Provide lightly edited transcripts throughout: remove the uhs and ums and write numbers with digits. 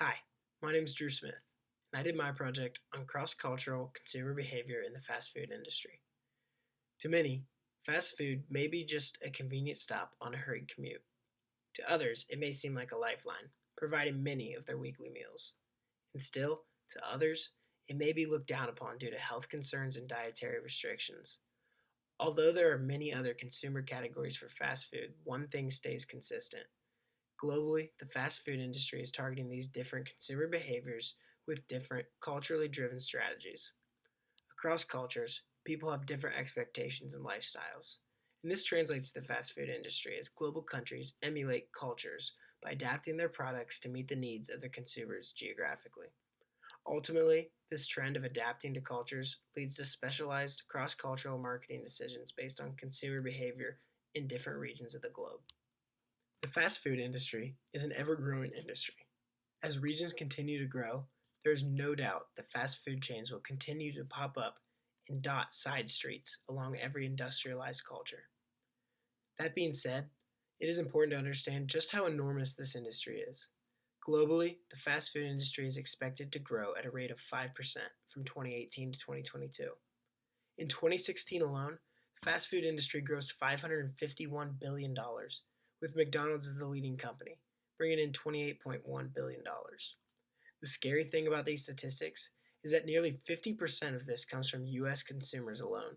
Hi, my name is Drew Smith, and I did my project on cross-cultural consumer behavior in the fast food industry. To many, fast food may be just a convenient stop on a hurried commute. To others, it may seem like a lifeline, providing many of their weekly meals. And still, to others, it may be looked down upon due to health concerns and dietary restrictions. Although there are many other consumer categories for fast food, one thing stays consistent. Globally, the fast food industry is targeting these different consumer behaviors with different culturally driven strategies. Across cultures, people have different expectations and lifestyles. And this translates to the fast food industry as global countries emulate cultures by adapting their products to meet the needs of their consumers geographically. Ultimately, this trend of adapting to cultures leads to specialized cross cultural marketing decisions based on consumer behavior in different regions of the globe. The fast food industry is an ever growing industry. As regions continue to grow, there is no doubt that fast food chains will continue to pop up and dot side streets along every industrialized culture. That being said, it is important to understand just how enormous this industry is. Globally, the fast food industry is expected to grow at a rate of 5% from 2018 to 2022. In 2016 alone, the fast food industry grossed $551 billion, dollars, with McDonald's as the leading company, bringing in $28.1 billion. Dollars. The scary thing about these statistics is that nearly 50% of this comes from US consumers alone,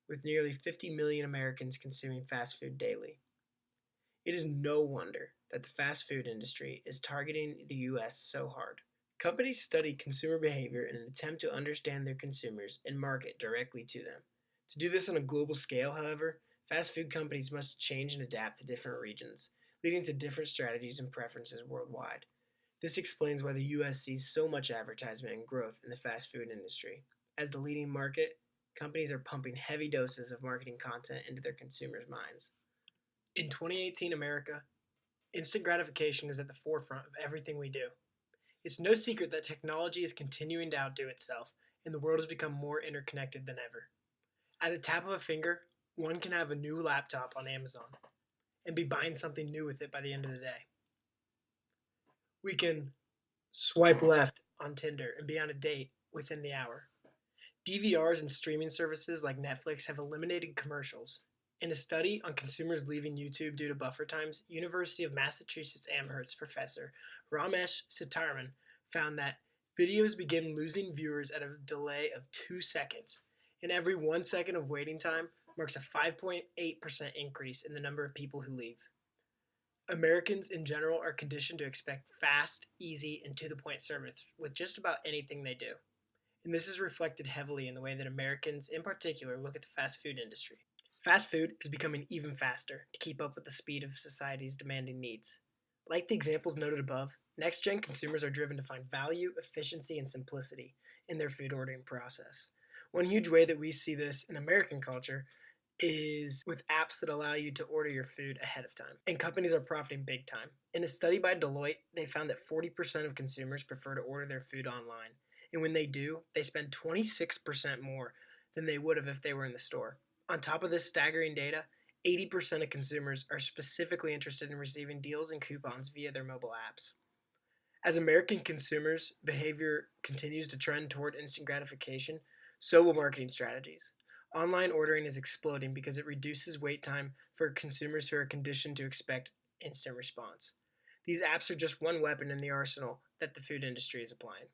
with nearly 50 million Americans consuming fast food daily. It is no wonder that the fast food industry is targeting the US so hard. Companies study consumer behavior in an attempt to understand their consumers and market directly to them. To do this on a global scale, however, fast food companies must change and adapt to different regions, leading to different strategies and preferences worldwide. This explains why the US sees so much advertisement and growth in the fast food industry. As the leading market, companies are pumping heavy doses of marketing content into their consumers' minds. In 2018 America, instant gratification is at the forefront of everything we do. It's no secret that technology is continuing to outdo itself, and the world has become more interconnected than ever. At the tap of a finger, one can have a new laptop on Amazon and be buying something new with it by the end of the day. We can swipe left on Tinder and be on a date within the hour. DVRs and streaming services like Netflix have eliminated commercials. In a study on consumers leaving YouTube due to buffer times, University of Massachusetts Amherst professor Ramesh Sitaram found that videos begin losing viewers at a delay of 2 seconds, and every 1 second of waiting time marks a 5.8% increase in the number of people who leave. Americans in general are conditioned to expect fast, easy, and to the point service with just about anything they do. And this is reflected heavily in the way that Americans, in particular, look at the fast food industry. Fast food is becoming even faster to keep up with the speed of society's demanding needs. Like the examples noted above, next gen consumers are driven to find value, efficiency, and simplicity in their food ordering process. One huge way that we see this in American culture is with apps that allow you to order your food ahead of time. And companies are profiting big time. In a study by Deloitte, they found that 40% of consumers prefer to order their food online. And when they do, they spend 26% more than they would have if they were in the store. On top of this staggering data, 80% of consumers are specifically interested in receiving deals and coupons via their mobile apps. As American consumers' behavior continues to trend toward instant gratification, so will marketing strategies. Online ordering is exploding because it reduces wait time for consumers who are conditioned to expect instant response. These apps are just one weapon in the arsenal that the food industry is applying.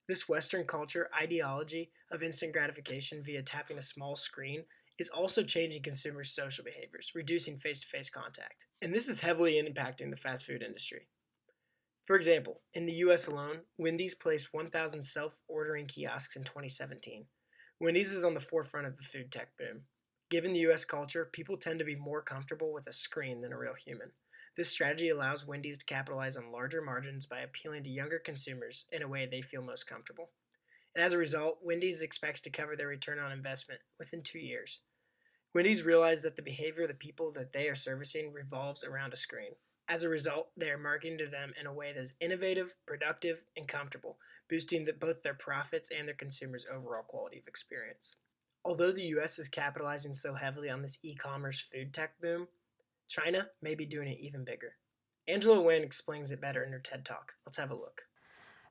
This Western culture ideology of instant gratification via tapping a small screen is also changing consumers' social behaviors, reducing face to face contact. And this is heavily impacting the fast food industry. For example, in the US alone, Wendy's placed 1,000 self ordering kiosks in 2017. Wendy's is on the forefront of the food tech boom. Given the US culture, people tend to be more comfortable with a screen than a real human. This strategy allows Wendy's to capitalize on larger margins by appealing to younger consumers in a way they feel most comfortable. And as a result, Wendy's expects to cover their return on investment within 2 years. Wendy's realized that the behavior of the people that they are servicing revolves around a screen. As a result, they are marketing to them in a way that is innovative, productive, and comfortable, boosting both their profits and their consumers' overall quality of experience. Although the US is capitalizing so heavily on this e-commerce food tech boom, China may be doing it even bigger. Angela Wen explains it better in her TED Talk. Let's have a look.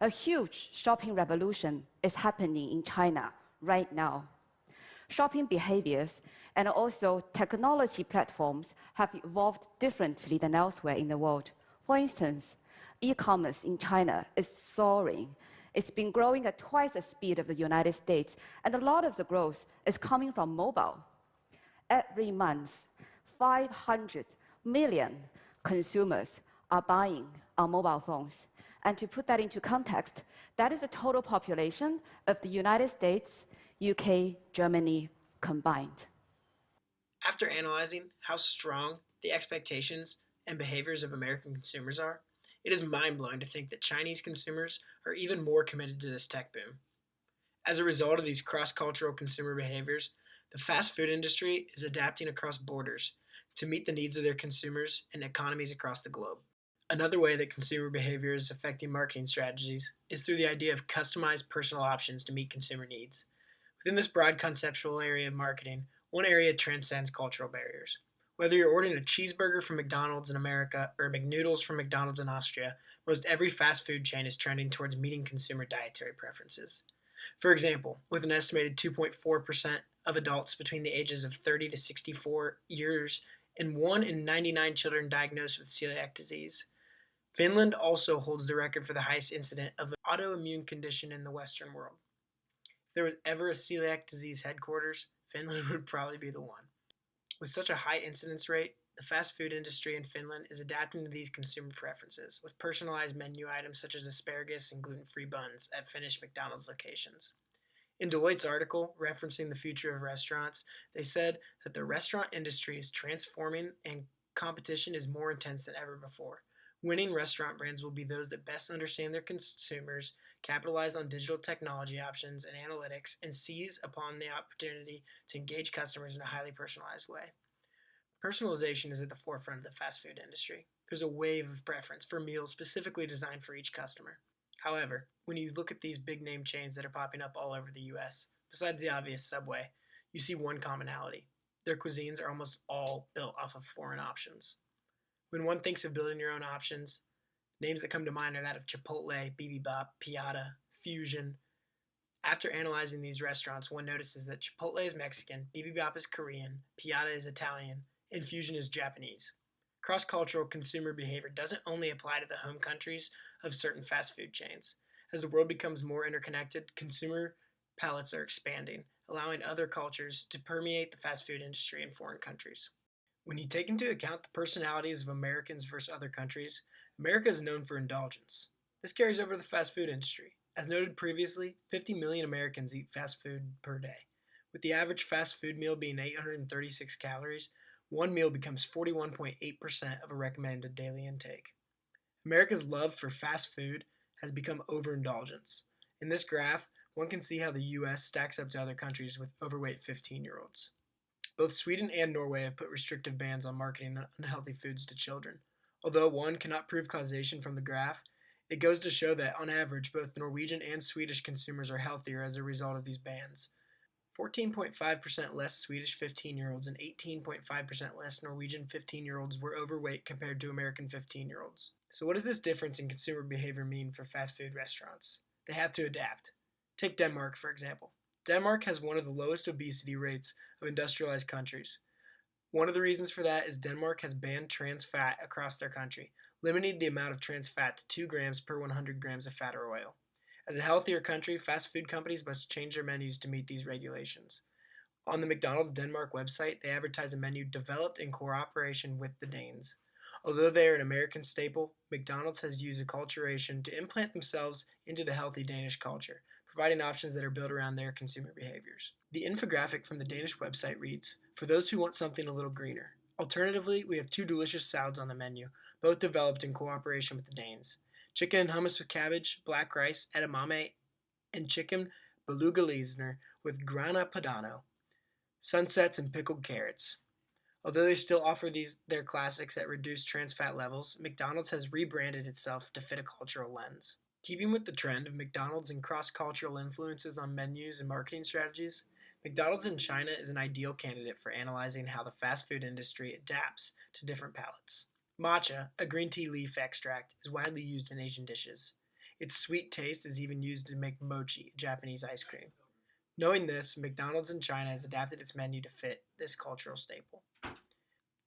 A huge shopping revolution is happening in China right now. Shopping behaviors and also technology platforms have evolved differently than elsewhere in the world. For instance, e-commerce in China is soaring. It's been growing at twice the speed of the United States, and a lot of the growth is coming from mobile. Every month, 500 million consumers are buying on mobile phones. And to put that into context, that is the total population of the United States, UK, Germany combined. After analyzing how strong the expectations and behaviors of American consumers are, it is mind-blowing to think that Chinese consumers are even more committed to this tech boom. As a result of these cross-cultural consumer behaviors, the fast food industry is adapting across borders to meet the needs of their consumers and economies across the globe. Another way that consumer behavior is affecting marketing strategies is through the idea of customized personal options to meet consumer needs. Within this broad conceptual area of marketing, one area transcends cultural barriers. Whether you're ordering a cheeseburger from McDonald's in America or McNoodles from McDonald's in Austria, most every fast food chain is trending towards meeting consumer dietary preferences. For example, with an estimated 2.4% of adults between the ages of 30 to 64 years and 1 in 99 children diagnosed with celiac disease, Finland also holds the record for the highest incidence of an autoimmune condition in the Western world. If there was ever a celiac disease headquarters, Finland would probably be the one. With such a high incidence rate, the fast food industry in Finland is adapting to these consumer preferences with personalized menu items such as asparagus and gluten-free buns at Finnish McDonald's locations. In Deloitte's article referencing the future of restaurants, they said that the restaurant industry is transforming and competition is more intense than ever before. Winning restaurant brands will be those that best understand their consumers, capitalize on digital technology options and analytics, and seize upon the opportunity to engage customers in a highly personalized way. Personalization is at the forefront of the fast food industry. There's a wave of preference for meals specifically designed for each customer. However, when you look at these big name chains that are popping up all over the US, besides the obvious Subway, you see one commonality. Their cuisines are almost all built off of foreign options. When one thinks of building your own options, names that come to mind are that of Chipotle, Bibimbap, Piata, Fusion. After analyzing these restaurants, one notices that Chipotle is Mexican, Bibimbap is Korean, Piata is Italian, and Fusion is Japanese. Cross-cultural consumer behavior doesn't only apply to the home countries of certain fast food chains. As the world becomes more interconnected, consumer palates are expanding, allowing other cultures to permeate the fast food industry in foreign countries. When you take into account the personalities of Americans versus other countries, America is known for indulgence. This carries over to the fast food industry. As noted previously, 50 million Americans eat fast food per day. With the average fast food meal being 836 calories, one meal becomes 41.8% of a recommended daily intake. America's love for fast food has become overindulgence. In this graph, one can see how the US stacks up to other countries with overweight 15-year-olds. Both Sweden and Norway have put restrictive bans on marketing unhealthy foods to children. Although one cannot prove causation from the graph, it goes to show that, on average, both Norwegian and Swedish consumers are healthier as a result of these bans. 14.5% less Swedish 15-year-olds and 18.5% less Norwegian 15-year-olds were overweight compared to American 15-year-olds. So what does this difference in consumer behavior mean for fast food restaurants? They have to adapt. Take Denmark, for example. Denmark has one of the lowest obesity rates of industrialized countries. One of the reasons for that is Denmark has banned trans fat across their country, limiting the amount of trans fat to 2 grams per 100 grams of fat or oil. As a healthier country, fast food companies must change their menus to meet these regulations. On the McDonald's Denmark website, they advertise a menu developed in cooperation with the Danes. Although they are an American staple, McDonald's has used acculturation to implant themselves into the healthy Danish culture, providing options that are built around their consumer behaviors. The infographic from the Danish website reads, "For those who want something a little greener. Alternatively, we have 2 delicious salads on the menu, both developed in cooperation with the Danes. Chicken and hummus with cabbage, black rice, edamame, and chicken beluga with grana padano, sunsets, and pickled carrots." Although they still offer their classics at reduced trans fat levels, McDonald's has rebranded itself to fit a cultural lens. Keeping with the trend of McDonald's and cross-cultural influences on menus and marketing strategies, McDonald's in China is an ideal candidate for analyzing how the fast food industry adapts to different palates. Matcha, a green tea leaf extract, is widely used in Asian dishes. Its sweet taste is even used to make mochi, Japanese ice cream. Knowing this, McDonald's in China has adapted its menu to fit this cultural staple.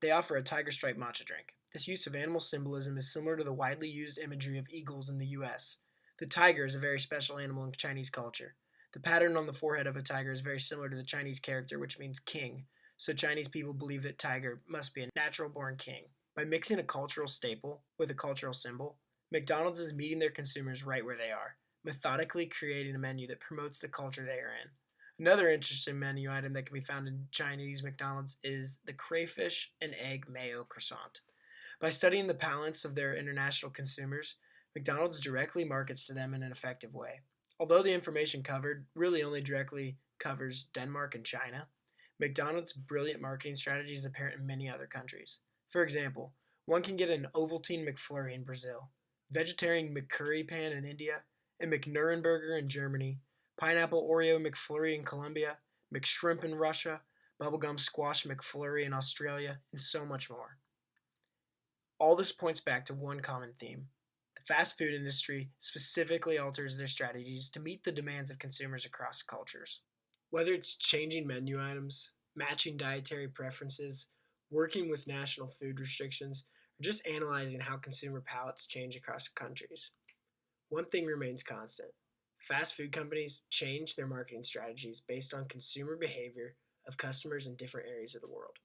They offer a tiger stripe matcha drink. This use of animal symbolism is similar to the widely used imagery of eagles in the US. The tiger is a very special animal in Chinese culture. The pattern on the forehead of a tiger is very similar to the Chinese character, which means king, so Chinese people believe that tiger must be a natural born king. By mixing a cultural staple with a cultural symbol, McDonald's is meeting their consumers right where they are, methodically creating a menu that promotes the culture they are in. Another interesting menu item that can be found in Chinese McDonald's is the crayfish and egg mayo croissant. By studying the palates of their international consumers, McDonald's directly markets to them in an effective way. Although the information covered really only directly covers Denmark and China, McDonald's brilliant marketing strategy is apparent in many other countries. For example, one can get an Ovaltine McFlurry in Brazil, vegetarian McCurry Pan in India, a McNurrenburger in Germany, Pineapple Oreo McFlurry in Colombia, McShrimp in Russia, Bubblegum Squash McFlurry in Australia, and so much more. All this points back to one common theme. The fast food industry specifically alters their strategies to meet the demands of consumers across cultures. Whether it's changing menu items, matching dietary preferences, working with national food restrictions, or just analyzing how consumer palates change across countries, one thing remains constant. Fast food companies change their marketing strategies based on consumer behavior of customers in different areas of the world.